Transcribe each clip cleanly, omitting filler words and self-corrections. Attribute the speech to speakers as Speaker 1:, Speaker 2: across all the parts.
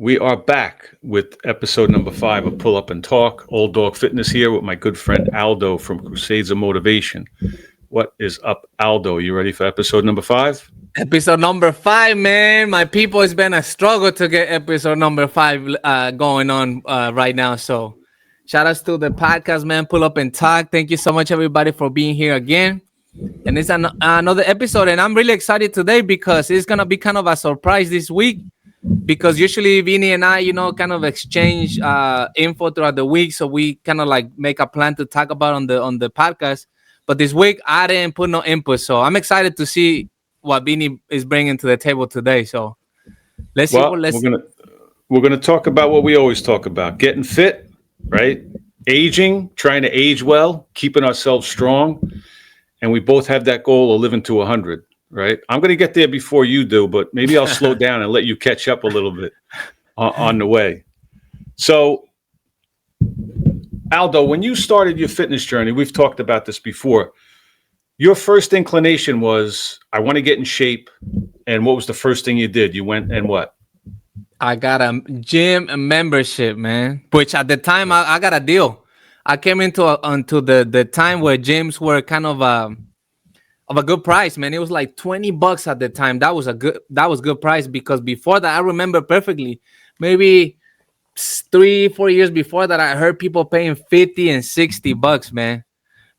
Speaker 1: We are back with episode number 5 of Pull Up and Talk. Old Dog Fitness here with my good friend Aldo from Crusades of Motivation. What is up, Aldo? You ready for episode number 5?
Speaker 2: Episode number 5, man. My people, it's been a struggle to get episode number 5 going on right now. So shout outs to the podcast, man. Pull Up and Talk. Thank you so much, everybody, for being here again. And it's another episode. And I'm really excited today because it's going to be kind of a surprise this week. Because usually Vinny and I, kind of exchange info throughout the week. So we kind of like make a plan to talk about on the podcast. But this week, I didn't put no input. So I'm excited to see what Vinny is bringing to the table today. So let's see.
Speaker 1: We're gonna talk about what we always talk about: getting fit, right? Aging, trying to age well, keeping ourselves strong, and we both have that goal of living to 100, right? I'm gonna get there before you do, but maybe I'll slow down and let you catch up a little bit on the way. So, Aldo, when you started your fitness journey, we've talked about this before. Your first inclination was, I want to get in shape. And what was the first thing you did? You went and what?
Speaker 2: I got a gym membership, man, which at the time I got a deal. I came into the time where gyms were kind of a good price, man. It was like $20 at the time. That was good price, because before that, I remember perfectly, maybe 3-4 years before that, I heard people paying $50 and $60, man.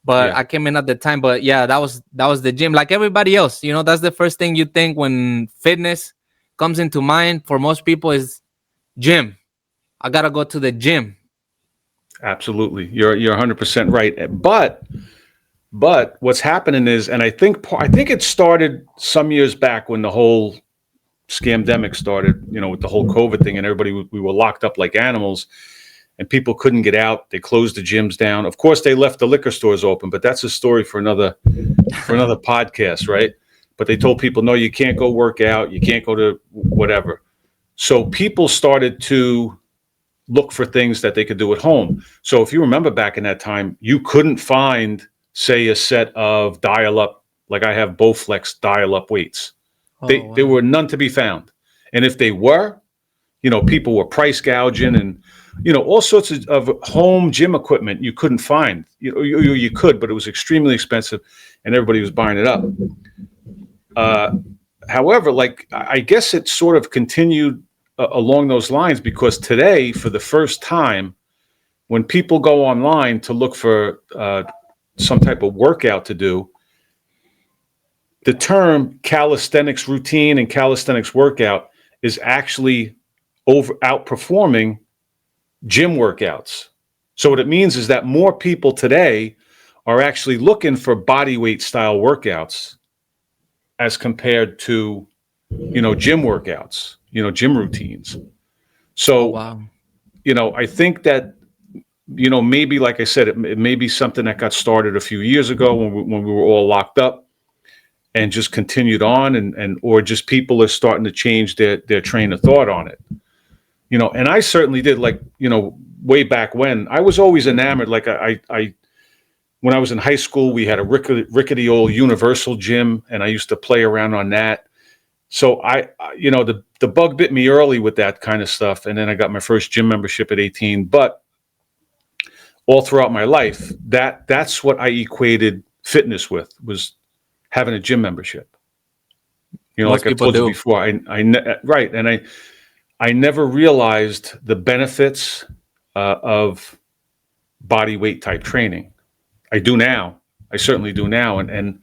Speaker 2: But yeah. I came in at the time. But yeah, that was the gym. Like everybody else, that's the first thing you think when fitness comes into mind for most people is gym. I gotta go to the gym.
Speaker 1: Absolutely, you're 100% right. But what's happening is, and I think it started some years back when the whole scamdemic started. With the whole COVID thing, and we were locked up like animals. And people couldn't get out. They closed the gyms down. Of course, they left the liquor stores open, but that's a story for another podcast, right? But they told people, no, you can't go work out. You can't go to whatever. So people started to look for things that they could do at home. So if you remember back in that time, you couldn't find, say, a set of dial-up, like I have Bowflex dial-up weights. There were none to be found. And if they were, people were price gouging and, all sorts of home gym equipment you couldn't find. You could, but it was extremely expensive, and everybody was buying it up. However, I guess it sort of continued along those lines, because today, for the first time, when people go online to look for some type of workout to do, the term calisthenics routine and calisthenics workout is actually outperforming gym workouts. So what it means is that more people today are actually looking for bodyweight style workouts as compared to, gym workouts, gym routines. So, I think that, maybe, like I said, it may be something that got started a few years ago when we were all locked up, and just continued on, or just people are starting to change their train of thought on it. And I certainly did, way back when. I was always enamored. When I was in high school, we had a rickety old universal gym, and I used to play around on that. So the bug bit me early with that kind of stuff. And then I got my first gym membership at 18. But all throughout my life, that's what I equated fitness with, was having a gym membership. Like I told you before, right. And I never realized the benefits of body weight type training. I do now. I certainly do now. And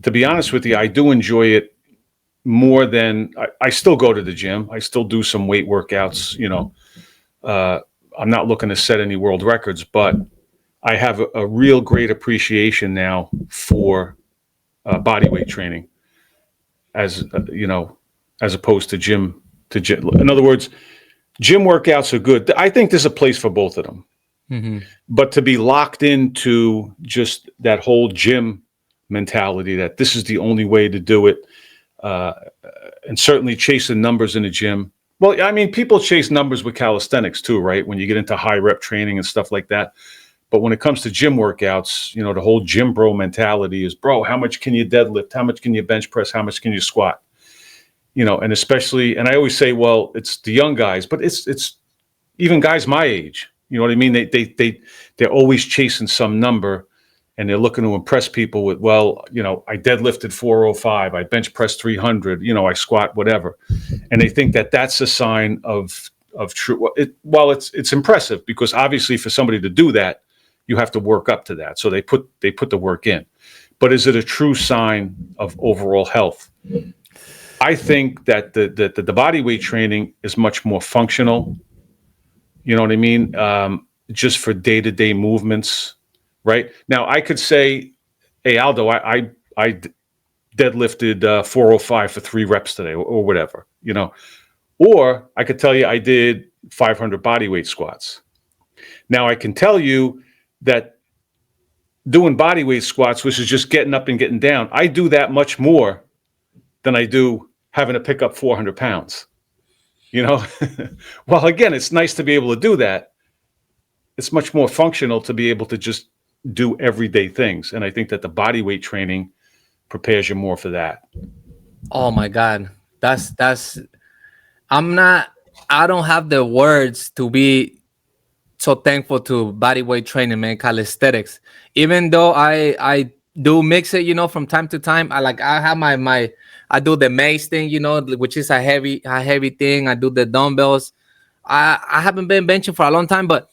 Speaker 1: to be honest with you, I do enjoy it more than I still go to the gym. I still do some weight workouts. I'm not looking to set any world records, but I have a real great appreciation now for body weight training as opposed to gym. In other words, gym workouts are good. I think there's a place for both of them. Mm-hmm. But to be locked into just that whole gym mentality that this is the only way to do it, and certainly chasing numbers in the gym. Well, I mean, people chase numbers with calisthenics too, right? When you get into high rep training and stuff like that. But when it comes to gym workouts, the whole gym bro mentality is, bro, how much can you deadlift? How much can you bench press? How much can you squat? and especially, and I always say, well, it's the young guys, but it's even guys my age. You know what I mean? They're always chasing some number, and they're looking to impress people with, well, I deadlifted 405, I bench pressed 300, I squat whatever, and they think that that's a sign of true. Well, it's impressive, because obviously for somebody to do that, you have to work up to that. So they put the work in. But is it a true sign of overall health? I think that the body weight training is much more functional. You know what I mean? Just for day-to-day movements, right? Now, I could say, hey, Aldo, I deadlifted 405 for 3 reps today, or whatever, Or I could tell you I did 500 body weight squats. Now, I can tell you that doing body weight squats, which is just getting up and getting down, I do that much more than I do having to pick up 400 pounds. Well, again, it's nice to be able to do that. It's much more functional to be able to just do everyday things. And I think that the body weight training prepares you more for that.
Speaker 2: Oh my God. That's I don't have the words to be so thankful to body weight training, man, calisthenics. Even though I do mix it, from time to time. I have my I do the mace thing, which is a heavy thing. I do the dumbbells. I haven't been benching for a long time, but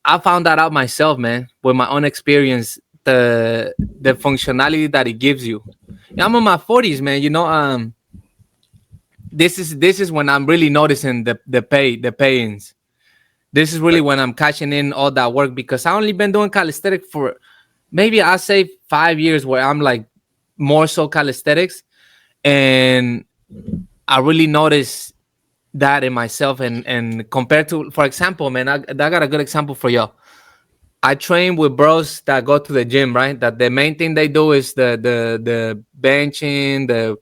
Speaker 2: I found that out myself, man, with my own experience, the functionality that it gives you. I'm in my 40s, man. This is when I'm really noticing the pay-ins. This is really when I'm catching in all that work, because I only been doing calisthenics for maybe I say 5 years, where I'm like more so calisthenics, and I really noticed that in myself, and compared to, for example, man, I got a good example for y'all. I train with bros that go to the gym, right? That the main thing they do is the benching,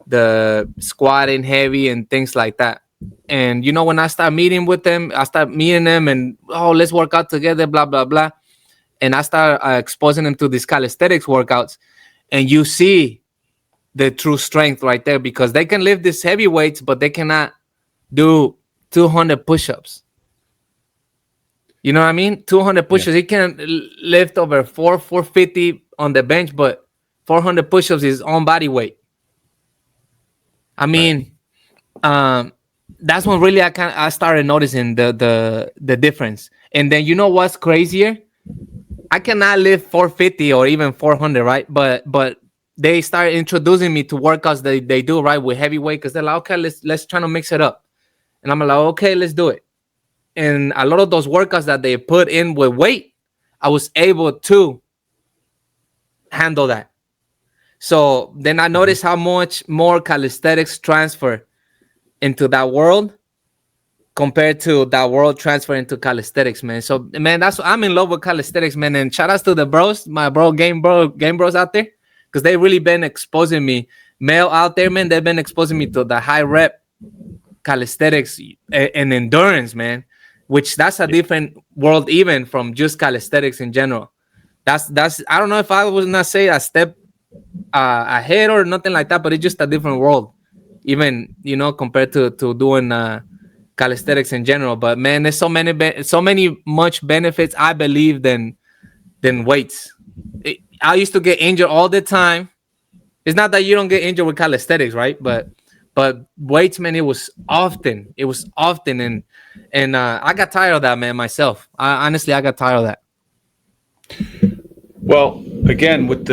Speaker 2: the squatting heavy and things like that. And when I start meeting with them, and let's work out together, blah blah blah, and I start exposing them to these calisthenics workouts, and you see the true strength right there, because they can lift these heavy weights, but they cannot do 200 push-ups. You know what I mean? 200 push-ups. He can lift over 450 on the bench, but 400 push-ups is on body weight. I mean, that's when really I started noticing the difference. And then what's crazier? I cannot lift 450 or even 400, right? But they started introducing me to workouts they do, right, with heavyweight, because they're like, okay, let's try to mix it up. And I'm like, okay, let's do it. And a lot of those workouts that they put in with weight, I was able to handle that. So then I noticed how much more calisthenics transfer into that world compared to that world transfer into calisthenics, man. So, man, I'm in love with calisthenics, man. And shout outs to the bros, my game bros out there, because they really been exposing me, male out there, man. They've been exposing me to the high rep calisthenics and endurance, man, which that's a different world even from just calisthenics in general. That's I don't know if I would not say a step ahead or nothing like that, but it's just a different world, even compared to doing calisthenics in general. But man, there's so many much benefits, I believe, than weights. I used to get injured all the time. It's not that you don't get injured with calisthenics, right? But weights, man, it was often, and I got tired of that, man, myself. Honestly, I got tired of that.
Speaker 1: Well, again, with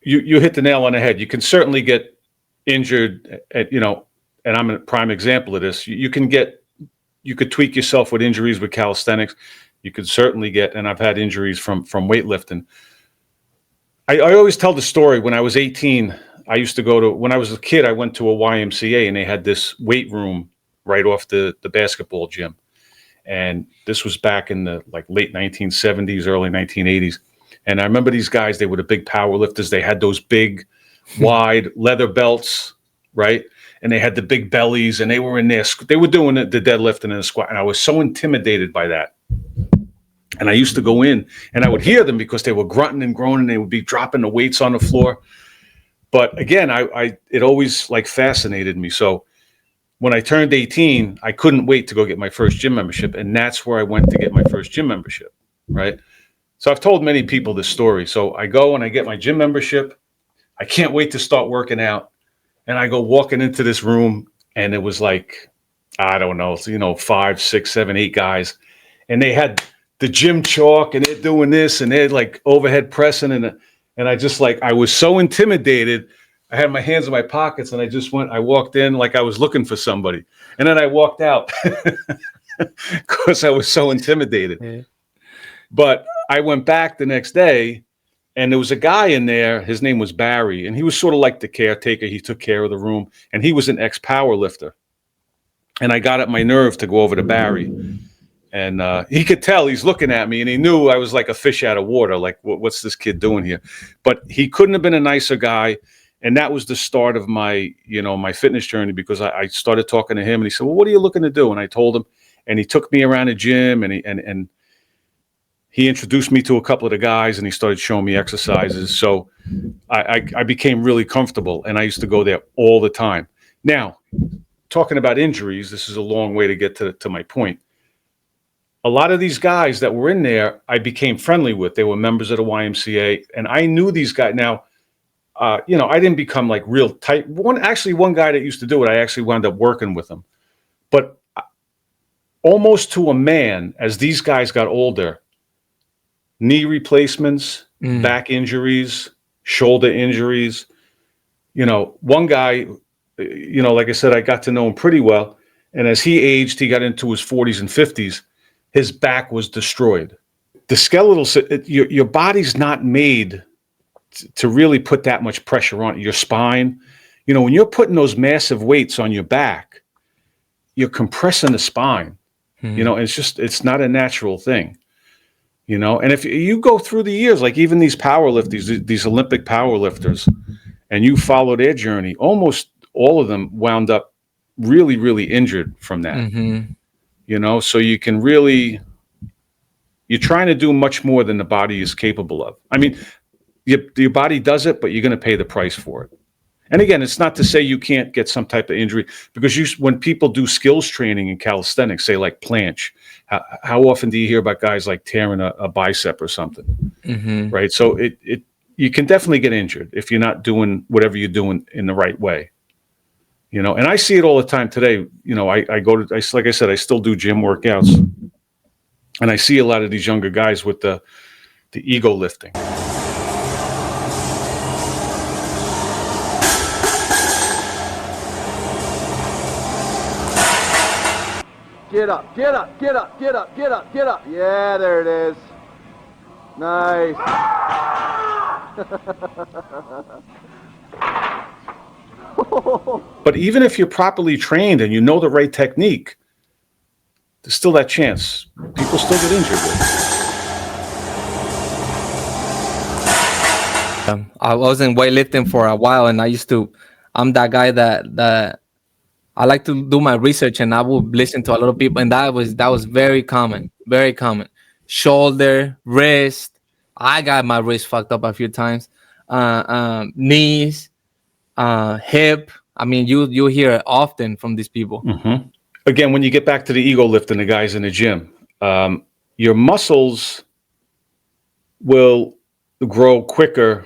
Speaker 1: you hit the nail on the head. You can certainly get injured and I'm a prime example of this. You could tweak yourself with injuries with calisthenics. You could certainly get, and I've had injuries from weightlifting. I always tell the story. When I was 18, I used to when I was a kid, I went to a YMCA, and they had this weight room right off the basketball gym. And this was back in the late 1970s, early 1980s. And I remember these guys, they were the big power lifters. They had those big, wide leather belts, right? And they had the big bellies, and they were in there. They were doing the deadlift and the squat. And I was so intimidated by that. And I used to go in, and I would hear them because they were grunting and groaning. They would be dropping the weights on the floor. But again, it always like fascinated me. So when I turned 18, I couldn't wait to go get my first gym membership. And that's where I went to get my first gym membership, right? So I've told many people this story. So I go and I get my gym membership. I can't wait to start working out. And I go walking into this room, and it was like, I don't know, 5, 6, 7, 8 guys. And they had the gym chalk, and they're doing this, and they're like overhead pressing. And I just like, I was so intimidated. I had my hands in my pockets, and I walked in like I was looking for somebody. And then I walked out because I was so intimidated.
Speaker 2: Yeah.
Speaker 1: But I went back the next day, and there was a guy in there. His name was Barry, and he was sort of like the caretaker. He took care of the room, and he was an ex-power lifter. And I got up my nerve to go over to Barry. And he could tell he's looking at me, and he knew I was like a fish out of water. Like, what's this kid doing here? But he couldn't have been a nicer guy. And that was the start of my, my fitness journey, because I started talking to him, and he said, well, what are you looking to do? And I told him, and he took me around the gym, and he introduced me to a couple of the guys, and he started showing me exercises. So I became really comfortable, and I used to go there all the time. Now, talking about injuries, this is a long way to get to my point. A lot of these guys that were in there, I became friendly with. They were members of the YMCA, and I knew these guys. Now, I didn't become like real tight. One guy that used to do it, I actually wound up working with him. But almost to a man, as these guys got older, knee replacements, back injuries, shoulder injuries. One guy, like I said, I got to know him pretty well. And as he aged, he got into his 40s and 50s. His back was destroyed. The skeletal, your body's not made to really put that much pressure on it. Your spine, when you're putting those massive weights on your back, you're compressing the spine. It's not a natural thing. And if you go through the years, like even these power lifters, these Olympic power lifters, and you follow their journey, almost all of them wound up really, really injured from that. So you can really, you're trying to do much more than the body is capable of. I mean, your body does it, but you're going to pay the price for it. And again, it's not to say you can't get some type of injury, because when people do skills training in calisthenics, say like planche, how often do you hear about guys like tearing a bicep or something, right? So you can definitely get injured if you're not doing whatever you're doing in the right way, and I see it all the time today. Like I said, I still do gym workouts, and I see a lot of these younger guys with the ego lifting.
Speaker 3: Get up, get up, get up, get up, get up, get up. Yeah, there it is. Nice.
Speaker 1: But even if you're properly trained and you know the right technique, there's still that chance. People still get injured with it.
Speaker 2: I was in weightlifting for a while, and I'm that guy that I like to do my research, and I would listen to a lot of people, and that was very common. Shoulder, wrist. I got my wrist fucked up a few times. Knees, hip. I mean, you hear it often from these people.
Speaker 1: Again, when you get back to the ego lifting, the guys in the gym, your muscles will grow quicker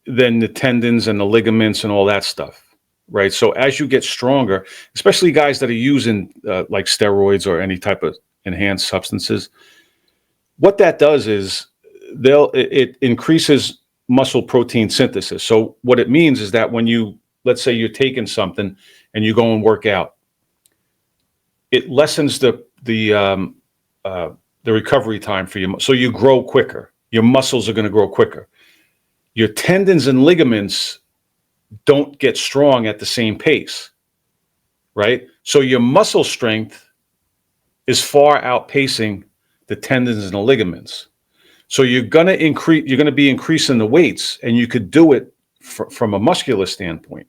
Speaker 1: than the tendons and the ligaments and all that stuff. Right. So as you get stronger, especially guys that are using like steroids or any type of enhanced substances, what that does is it increases muscle protein synthesis. So what it means is that when let's say you're taking something and you go and work out, it lessens the recovery time for you. So you grow quicker. Your muscles are going to grow quicker. Your tendons and ligaments don't get strong at the same pace, right? So your muscle strength is far outpacing the tendons and the ligaments. So you're going to be increasing the weights, and you could do it from a muscular standpoint.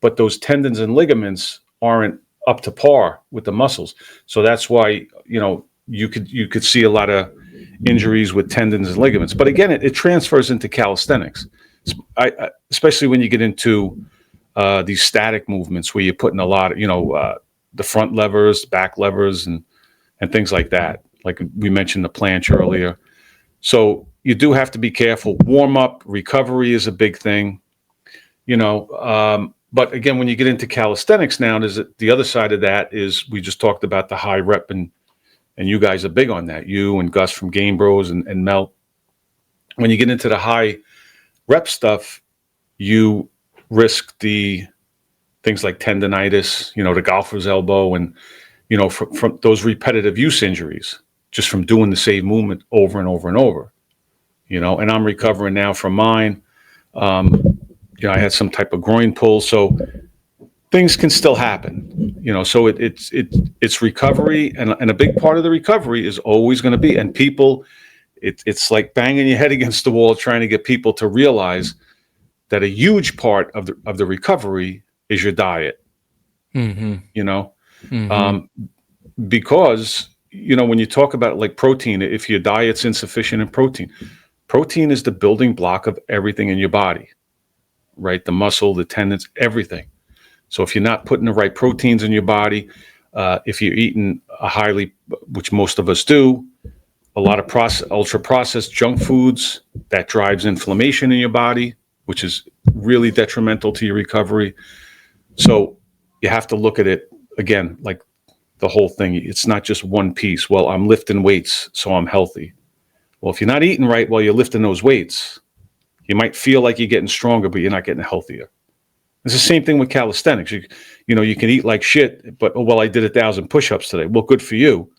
Speaker 1: But those tendons and ligaments aren't up to par with the muscles. So that's why, you could see a lot of injuries with tendons and ligaments. But again, it transfers into calisthenics. Especially when you get into these static movements where you're putting a lot of, the front levers, back levers, and things like that. Like we mentioned the planche earlier. So you do have to be careful. Warm up, recovery is a big thing, but again, when you get into calisthenics now, the other side of that is we just talked about the high rep, and you guys are big on that. You and Gus from Game Bros and Mel. When you get into the high rep stuff, you risk the things like tendonitis, the golfer's elbow, and from those repetitive use injuries just from doing the same movement over and over and over. And I'm recovering now from mine. I had some type of groin pull, so things can still happen. So it's recovery, and a big part of the recovery is always going to be, and people, it's like banging your head against the wall trying to get people to realize that a huge part of the recovery is your diet. Because when you talk about like protein, if your diet's insufficient in protein is the building block of everything in your body, right? The muscle, the tendons, everything. So if you're not putting the right proteins in your body, if you're eating which most of us do, a lot of ultra processed junk foods, that drives inflammation in your body, which is really detrimental to your recovery. So you have to look at it again, like the whole thing. It's not just one piece. Well, I'm lifting weights, so I'm healthy. Well, if you're not eating right while you're lifting those weights, you might feel like you're getting stronger, but you're not getting healthier. It's the same thing with calisthenics. You can eat like shit, but, I did 1,000 push-ups today. Well, good for you.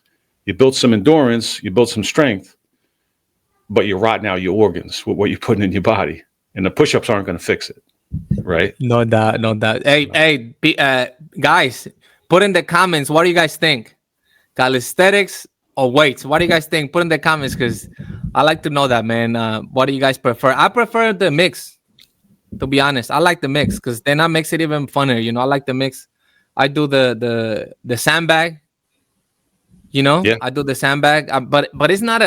Speaker 1: You built some endurance, you built some strength, but you're rotting out your organs with what you're putting in your body. And the push-ups aren't going to fix it, right?
Speaker 2: No doubt. Hey, guys, put in the comments, what do you guys think? Calisthenics or weights? What do you guys think? Put in the comments, because I like to know that, man. What do you guys prefer? I prefer the mix, to be honest. I like the mix, because then that makes it even funner. I like the mix. I do the sandbag.
Speaker 1: Yeah.
Speaker 2: I do the sandbag, but it's not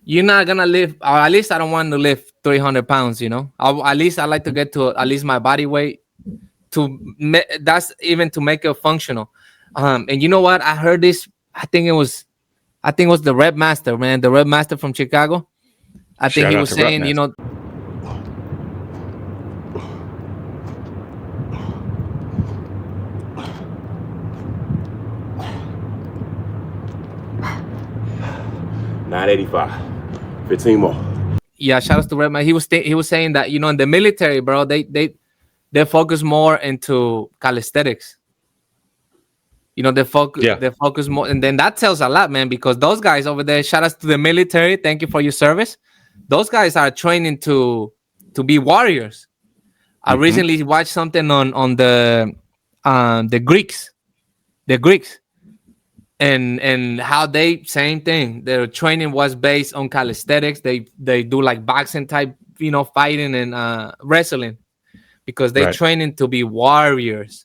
Speaker 2: you're not gonna lift, or at least I don't want to lift 300 pounds. At least I like to get to at least my body weight that's even to make it functional. And you know what? I heard this. I think it was the Rep Master, man, the Rep Master from Chicago. I think he was saying,
Speaker 4: $985, 15 more.
Speaker 2: Yeah, shout out to Red Man. He was saying that in the military, bro, they focus more into calisthenics. They focus more, and then that tells a lot, man, because those guys over there, shout out to the military, thank you for your service. Those guys are training to be warriors. I recently watched something on the Greeks. And how same thing. Their training was based on calisthenics. They do like boxing type, fighting and wrestling, because they training to be warriors.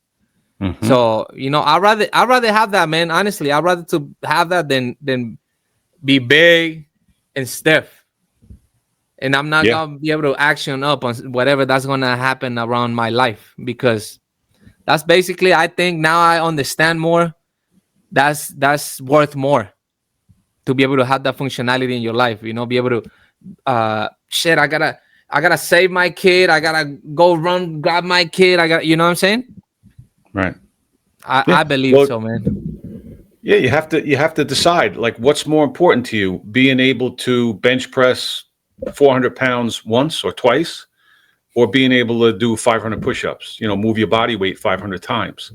Speaker 2: So I'd rather have that, man. Honestly, I'd rather to have that than be big and stiff. And I'm not gonna be able to action up on whatever that's gonna happen around my life, because that's basically, I think now I understand more. That's worth more, to be able to have that functionality in your life. Be able to I gotta save my kid. I gotta go run, grab my kid. You know what I'm saying?
Speaker 1: Right.
Speaker 2: I believe so, man.
Speaker 1: Yeah, you have to decide, like, what's more important to you: being able to bench press 400 pounds once or twice, or being able to do 500 push-ups. Move your body weight 500 times.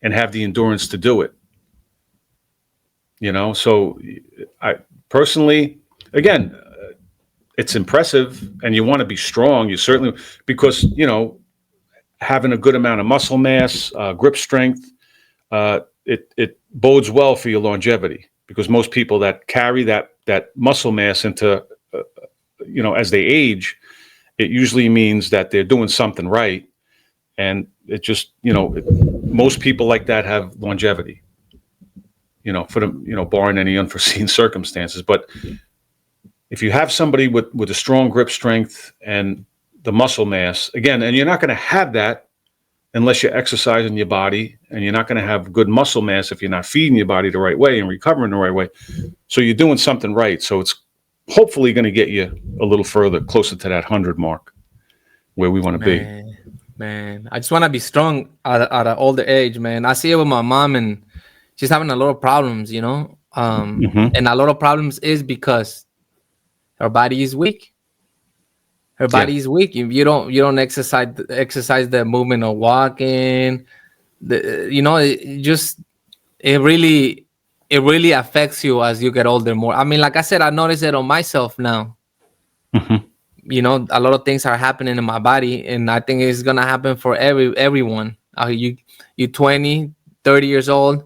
Speaker 1: And have the endurance to do it. So I personally, again, it's impressive, and you want to be strong. You certainly, because having a good amount of muscle mass, grip strength, it bodes well for your longevity, because most people that carry that muscle mass into as they age, it usually means that they're doing something right. And it just, most people like that have longevity, for them, barring any unforeseen circumstances. But if you have somebody with a strong grip strength and the muscle mass, again, and you're not going to have that unless you're exercising your body, and you're not going to have good muscle mass if you're not feeding your body the right way and recovering the right way. So you're doing something right. So it's hopefully going to get you a little further, closer to that 100 mark where we want to be.
Speaker 2: Man, I just want to be strong at an older age, man. I see it with my mom, and she's having a lot of problems, you know. And a lot of problems is because her body is weak. Her body is weak. If you don't exercise the movement of walking, it really affects you as you get older more. I mean, like I said, I notice it on myself now. You know, a lot of things are happening in my body, and I think it's gonna happen for everyone. You 20, 30 years old,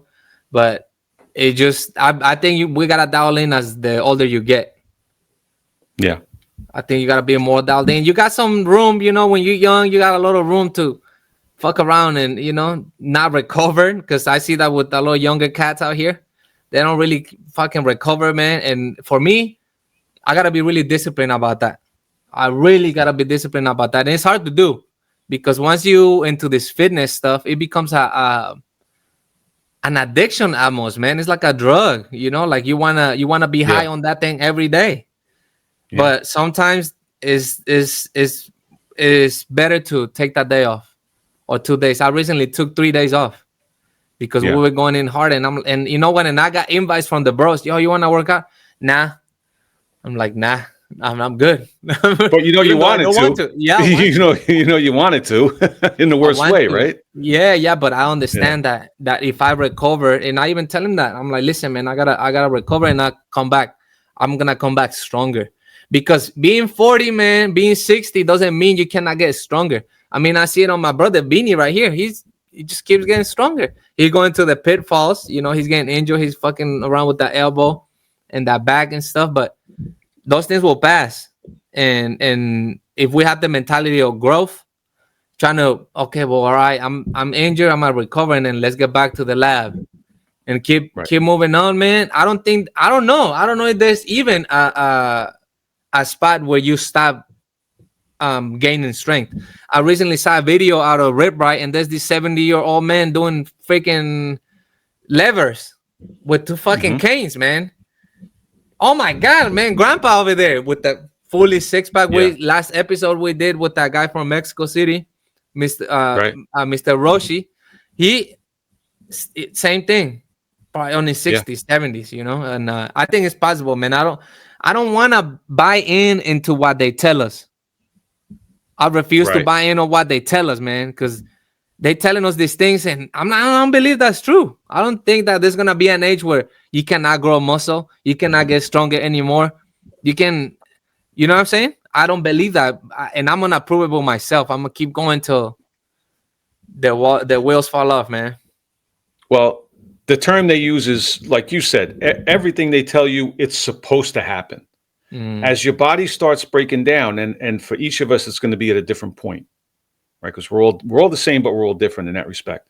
Speaker 2: but it just I think we gotta dial in as the older you get.
Speaker 1: Yeah.
Speaker 2: I think you gotta be more dialed in. You got some room, you know, when you're young, you got a lot of room to fuck around and, you know, not recover. Because I see that with a lot of younger cats out here, they don't really fucking recover, man. And for me, I gotta be really disciplined about that. I really gotta be disciplined about that. And it's hard to do because once you into this fitness stuff, it becomes an addiction almost, man. It's like a drug, you know, like you wanna be high on that thing every day. Yeah. But sometimes it's better to take that day off or 2 days. I recently took 3 days off because we were going in hard, and you know what? And I got invites from the bros. Yo, you wanna work out? Nah. I'm like, nah. I'm good.
Speaker 1: But you know you wanted to.
Speaker 2: Yeah,
Speaker 1: you know you wanted to in the worst way, right?
Speaker 2: Yeah. But I understand that if I recover, and I even tell him that, I'm like, listen, man, I gotta recover and not come back. I'm gonna come back stronger. Because being 40, man, being 60 doesn't mean you cannot get stronger. I mean, I see it on my brother Beanie right here. He just keeps getting stronger. He's going to the pitfalls. You know, he's getting injured. He's fucking around with that elbow and that back and stuff. But those things will pass. And if we have the mentality of growth, trying to, okay, well, all right, I'm injured. I'm gonna recover, and then let's get back to the lab and keep moving on, man. I don't know if there's even a spot where you stop gaining strength. I recently saw a video out of Ripbright, and there's this 70-year-old man doing freaking levers with 2 fucking canes, man. Oh my god, man, grandpa over there with the fully 6-pack. Last episode we did with that guy from Mexico City, Mr. Roshi. Same thing, probably on his 60s, 70s, you know. And I think it's possible, man. I don't want to buy into what they tell us. I refuse to buy in on what they tell us, man, because they telling us these things, and I don't believe that's true. I don't think that there's gonna be an age where you cannot grow muscle, you cannot get stronger anymore. You can, you know what I'm saying? I don't believe that, and I'm gonna prove it with myself. I'm gonna keep going till the wheels fall off, man.
Speaker 1: Well, the term they use is, like you said, everything they tell you, it's supposed to happen. As your body starts breaking down, and for each of us, it's going to be at a different point, right? Because we're all the same, but we're all different in that respect.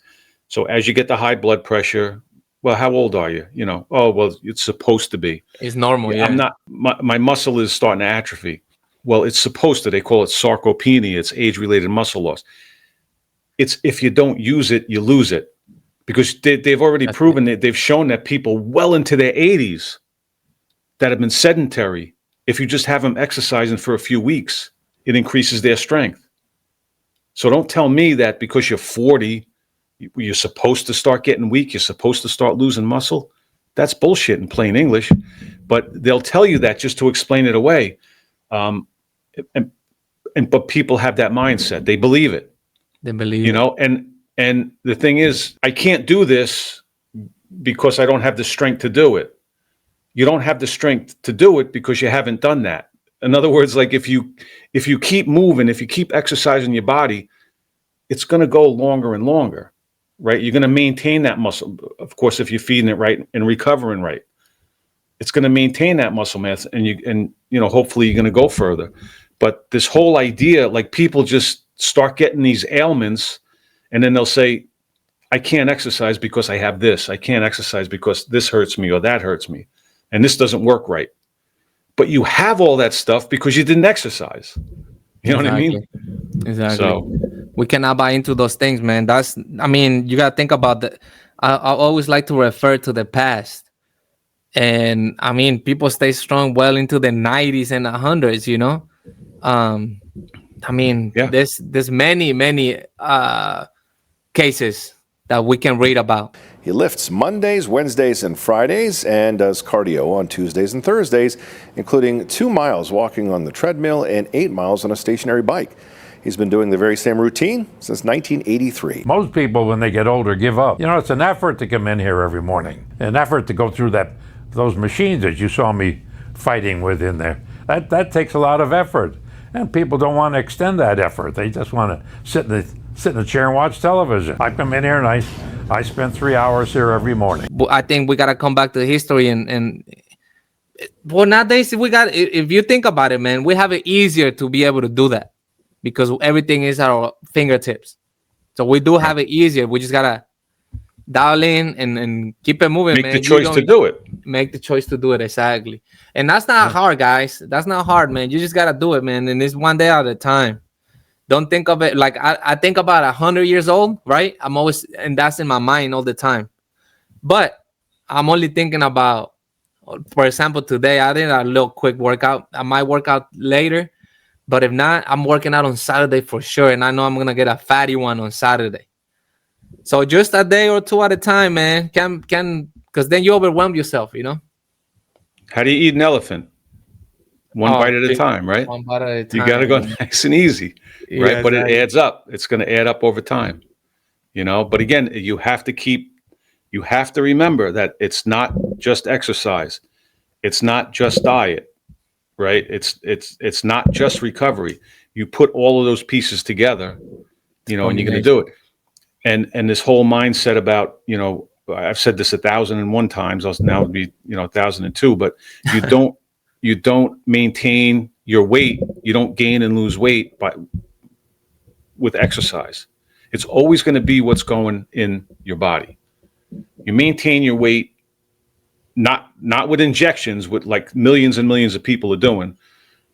Speaker 1: So as you get the high blood pressure, well, how old are you? You know, oh, well, it's supposed to be.
Speaker 2: It's normal, yeah.
Speaker 1: I'm not, my muscle is starting to atrophy. Well, it's supposed to. They call it sarcopenia. It's age-related muscle loss. It's if you don't use it, you lose it. Because they've already proven that they've shown that people well into their 80s that have been sedentary, if you just have them exercising for a few weeks, it increases their strength. So don't tell me that because you're 40, you're supposed to start getting weak, you're supposed to start losing muscle. That's bullshit in plain English. But they'll tell you that just to explain it away. But people have that mindset. They believe it.
Speaker 2: They believe
Speaker 1: it. You know, and the thing is, I can't do this because I don't have the strength to do it. You don't have the strength to do it because you haven't done that. In other words, like if you keep moving, if you keep exercising your body, it's going to go longer and longer, right? You're going to maintain that muscle. Of course, if you're feeding it right and recovering right, it's going to maintain that muscle mass, and you know, hopefully you're going to go further. But this whole idea, like people just start getting these ailments, and then they'll say, I can't exercise because I have this. I can't exercise because this hurts me or that hurts me. And this doesn't work right. but you have all that stuff because you didn't exercise. You know what I mean?
Speaker 2: Exactly.
Speaker 1: So
Speaker 2: We cannot buy into those things, man. You got to think about that. I always like to refer to the past. And I mean, people stay strong well into the 90s and 100s, you know?
Speaker 1: Yeah.
Speaker 2: There's many cases that we can read about.
Speaker 5: He lifts Mondays, Wednesdays, and Fridays and does cardio on Tuesdays and Thursdays, including 2 miles walking on the treadmill and 8 miles on a stationary bike. He's been doing the very same routine since 1983.
Speaker 6: Most people, when they get older, give up. You know, it's an effort to come in here every morning, an effort to go through those machines that you saw me fighting with in there. That takes a lot of effort, and people don't want to extend that effort. They just want to sit in a chair and watch television. I come in here and I spend 3 hours here every morning.
Speaker 2: I think we gotta come back to history and well, nowadays if you think about it, man, we have it easier to be able to do that because everything is at our fingertips. So we do have it easier. We just gotta dial in and keep it moving.
Speaker 1: Make the choice to do it.
Speaker 2: Make the choice to do it, exactly. And that's not hard, guys. That's not hard, man. You just gotta do it, man. And it's one day at a time. Don't think of it like I think about 100 years old, right? I'm always, and that's in my mind all the time. But I'm only thinking about, for example, today I did a little quick workout. I might work out later, but if not, I'm working out on Saturday for sure. And I know I'm gonna get a fatty one on Saturday. So just a day or two at a time, man. Can because then you overwhelm yourself, you know.
Speaker 1: How do you eat an elephant? One bite at a time, right?
Speaker 2: One bite at a time.
Speaker 1: You got to go nice and easy, right? But it adds up. It's going to add up over time, you know. But again, you have to remember that it's not just exercise, it's not just diet, right? It's not just recovery. You put all of those pieces together, you know, and you're going to do it. And this whole mindset about, you know, I've said this 1,001 times. I'll now be, you know, 1,002. But you don't maintain your weight. You don't gain and lose weight with exercise. It's always going to be what's going in your body. You maintain your weight, not with injections, with like millions and millions of people are doing.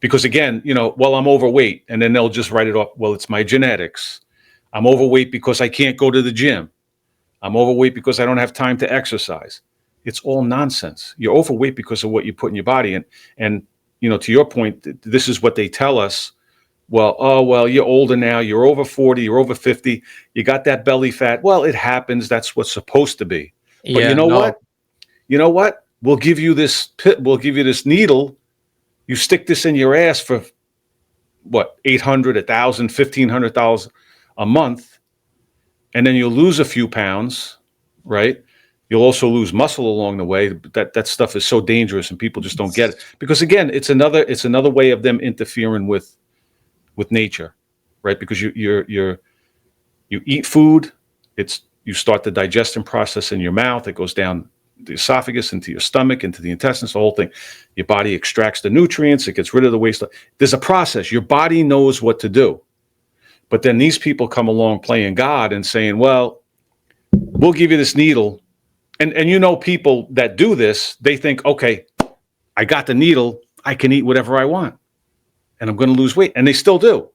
Speaker 1: Because again, you know, well, I'm overweight, and then they'll just write it off. Well, it's my genetics. I'm overweight because I can't go to the gym. I'm overweight because I don't have time to exercise. It's all nonsense. You're overweight because of what you put in your body. And you know, to your point, this is what they tell us. Well, you're older now. You're over 40. You're over 50. You got that belly fat. Well, it happens. That's what's supposed to be. But you know what? You know what? We'll give you this We'll give you this needle. You stick this in your ass for what? $800, $1,000, $1,500 a month, and then you'll lose a few pounds, right? You'll also lose muscle along the way. That stuff is so dangerous, and people just don't get it because again, it's another way of them interfering with nature, right? Because you eat food, you start the digestion process in your mouth. It goes down the esophagus into your stomach, into the intestines, the whole thing. Your body extracts the nutrients. It gets rid of the waste. There's a process. Your body knows what to do. But then these people come along playing God and saying, well, we'll give you this needle. And you know, people that do this, they think, okay, I got the needle. I can eat whatever I want. And I'm going to lose weight. And they still do.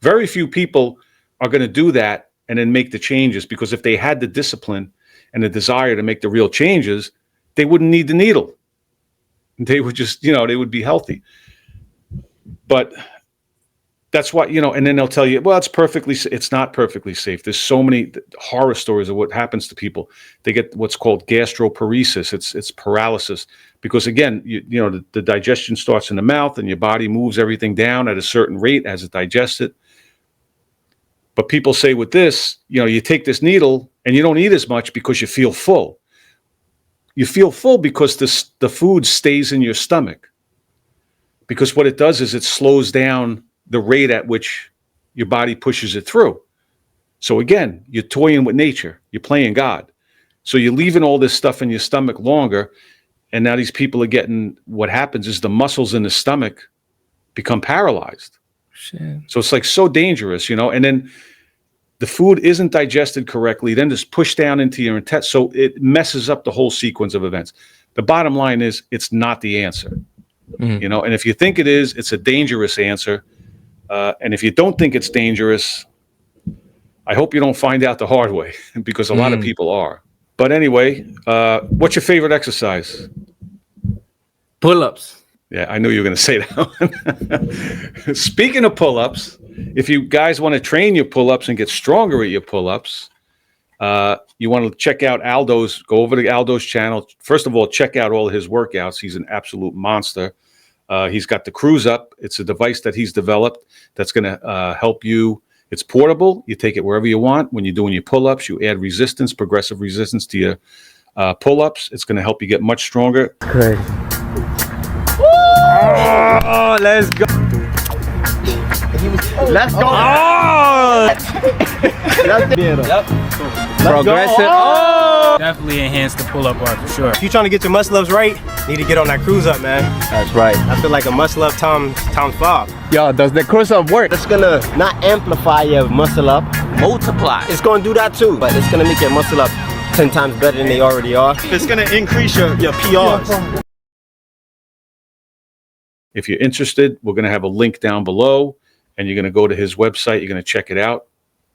Speaker 1: Very few people are going to do that and then make the changes, because if they had the discipline and the desire to make the real changes, they wouldn't need the needle. They would just, you know, they would be healthy. But that's why, you know, and then they'll tell you, well, it's not perfectly safe. There's so many horror stories of what happens to people. They get what's called gastroparesis. It's paralysis, because again, you know, the digestion starts in the mouth and your body moves everything down at a certain rate as it digests it. But people say with this, you know, you take this needle and you don't eat as much because you feel full. You feel full because the food stays in your stomach. Because what it does is it slows down the rate at which your body pushes it through. So again, you're toying with nature. You're playing God. So you're leaving all this stuff in your stomach longer. And now these people are getting, what happens is the muscles in the stomach become paralyzed.
Speaker 2: Shit.
Speaker 1: So it's like so dangerous, you know, and then the food isn't digested correctly, then just pushed down into your intestine. So it messes up the whole sequence of events. The bottom line is, it's not the answer.
Speaker 2: Mhm.
Speaker 1: You know, and if you think it is, it's a dangerous answer. And if you don't think it's dangerous, I hope you don't find out the hard way because a lot of people are. But anyway, what's your favorite exercise?
Speaker 2: Pull-ups.
Speaker 1: Yeah, I knew you were going to say that one. Speaking of pull-ups, if you guys want to train your pull-ups and get stronger at your pull-ups, you want to check out Aldo's, go over to Aldo's channel. First of all, check out all of his workouts. He's an absolute monster. He's got the CRUZUP. It's a device that he's developed that's going to help you. It's portable. You take it wherever you want. When you're doing your pull-ups, you add resistance, progressive resistance to your pull-ups. It's going to help you get much stronger.
Speaker 7: Crazy. Oh, let's go.
Speaker 3: Let's go.
Speaker 2: Progressive.
Speaker 7: Oh! Definitely enhance the pull-up bar for sure.
Speaker 8: If you're trying to get your muscle-ups right, you need to get on that CRUZUP, man.
Speaker 7: That's right.
Speaker 8: I feel like a muscle-up times 5.
Speaker 2: Yo, does the CRUZUP work?
Speaker 8: It's gonna not amplify your muscle up.
Speaker 2: Multiply.
Speaker 8: It's gonna do that too, but it's gonna make your muscle up 10 times better than they already are. It's gonna increase your PRs.
Speaker 1: If you're interested, we're going to have a link down below, and you're going to go to his website. You're going to check it out.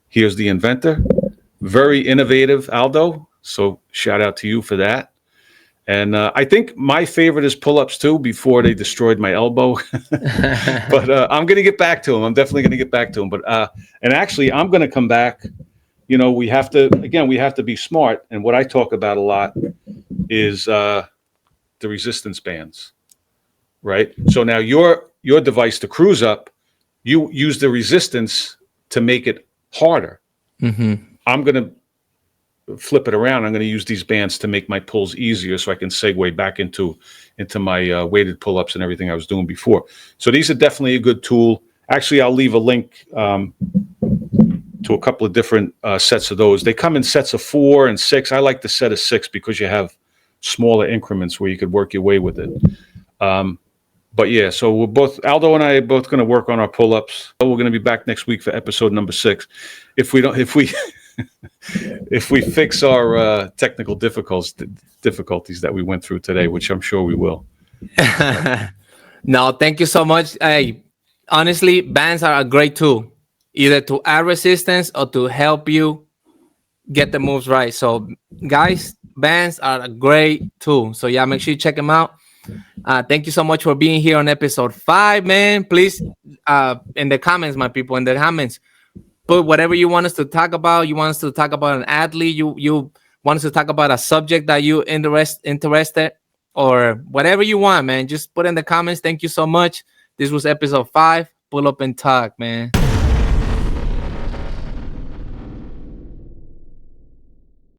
Speaker 1: Here's the inventor. Very innovative, Aldo. So shout out to you for that. And I think my favorite is pull-ups too, before they destroyed my elbow. But I'm going to get back to him. I'm definitely going to get back to him. But and actually, I'm going to come back. You know, we have to be smart. And what I talk about a lot is the resistance bands. Right. So now your device, the CRUZUP, you use the resistance to make it harder. I'm going to flip it around. I'm going to use these bands to make my pulls easier, so I can segue back into my weighted pull-ups and everything I was doing before. So these are definitely a good tool. Actually, I'll leave a link to a couple of different sets of those. They come in sets of 4 and 6. I like the set of 6 because you have smaller increments where you could work your way with it. But yeah, so we're both, Aldo and I are both going to work on our pull-ups. We're going to be back next week for episode number 6. If we fix our technical difficulties that we went through today, which I'm sure we will.
Speaker 2: No, thank you so much. Hey, honestly, bands are a great tool, either to add resistance or to help you get the moves right. So guys, bands are a great tool. So yeah, make sure you check them out. Thank you so much for being here on episode 5, man. Please, in the comments, my people, in the comments, put whatever you want us to talk about. You want us to talk about an athlete. You want us to talk about a subject that you interested, or whatever you want, man. Just put in the comments. Thank you so much. This was episode 5. Pull up and talk, man.